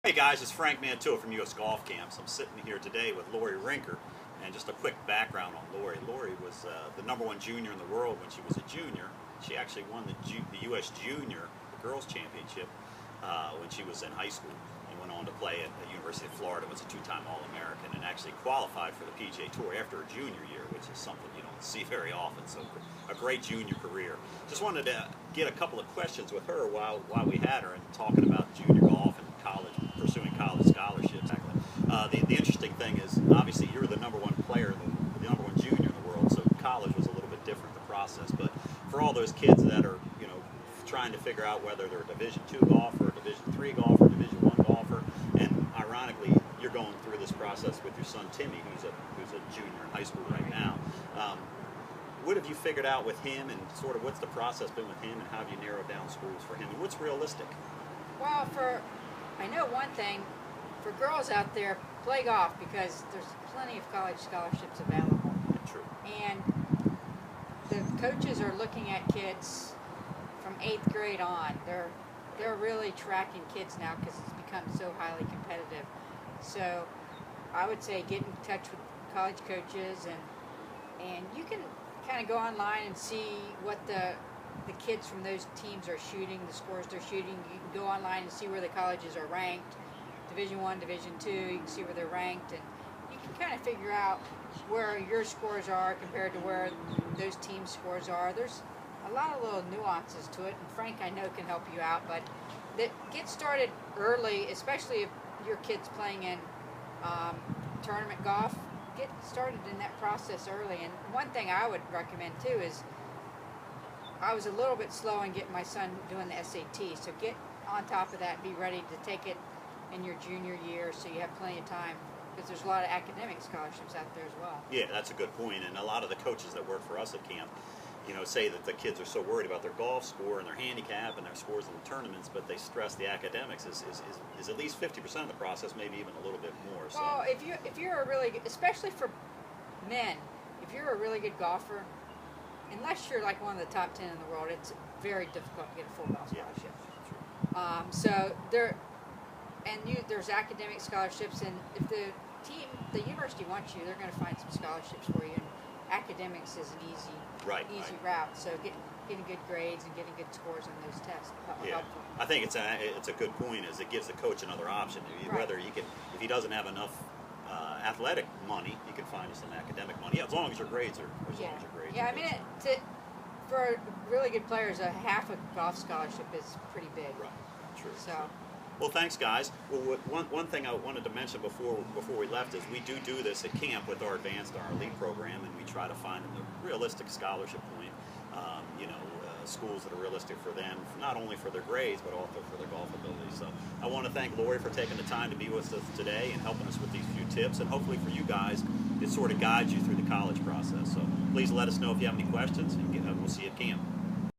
Hey guys, it's Frank Mantua from US Golf Camps. I'm sitting here today with Lori Rinker, and just a quick background on Lori. Lori was the #1 junior in the world when she was a junior. She actually won the US Junior, the girls championship, when she was in high school, and went on to play at the University of Florida, was a two-time All-American, and actually qualified for the PGA Tour after her junior year, which is something you don't see very often. So a great junior career. Just wanted to get a couple of questions with her while we had her and talking about junior golf and college, pursuing college scholarships. The interesting thing is, obviously, you're the #1 player, the #1 junior in the world, so college was a little bit different, the process. But for all those kids that are, trying to figure out whether they're a Division II golfer, Division III golfer, Division I golfer, and ironically, you're going through this process with your son Timmy, who's a junior in high school right now. What have you figured out with him, and sort of what's the process been with him, and how have you narrowed down schools for him, and what's realistic? Well, I know one thing, for girls out there, play golf, because there's plenty of college scholarships available. Yeah, true. And the coaches are looking at kids from 8th grade on. They're really tracking kids now because it's become so highly competitive. So I would say get in touch with college coaches, and you can kind of go online and see what the kids from those teams are shooting, the scores they're shooting. You can go online and see where the colleges are ranked, Division I, Division II. You can see where they're ranked, and you can kind of figure out where your scores are compared to where those teams' scores are. There's a lot of little nuances to it, and Frank, I know, can help you out, but get started early, especially if your kid's playing in tournament golf. Get started in that process early. And one thing I would recommend too is, I was a little bit slow in getting my son doing the SAT, so get on top of that, be ready to take it in your junior year so you have plenty of time, because there's a lot of academic scholarships out there as well. Yeah, that's a good point. And a lot of the coaches that work for us at camp, say that the kids are so worried about their golf score and their handicap and their scores in the tournaments, but they stress the academics is at least 50% of the process, maybe even a little bit more. So. Well, if you're a really good, especially for men, if you're a really good golfer, unless you're like one of the top 10 in the world, it's very difficult to get a full golf scholarship. Yeah, so there's academic scholarships, and if the university wants you, they're going to find some scholarships for you. And academics is an easy route. So getting good grades and getting good scores on those tests will help you. I think it's a good point. Is it gives the coach another option. Whether he can, if he doesn't have enough athletic money, he can find some academic money. Yeah, as long as your grades are. Yeah, I mean, for really good players, a half a golf scholarship is pretty big. Right. True. So. Well, thanks, guys. Well, one thing I wanted to mention before we left is we do this at camp with our advanced, our elite program, and we try to find a realistic scholarship point. Schools that are realistic for them, not only for their grades but also for their golf ability. So I want to thank Lori for taking the time to be with us today and helping us with these few tips, and hopefully for you guys, it sort of guides you through the college process. So please let us know if you have any questions, and we'll see you at camp.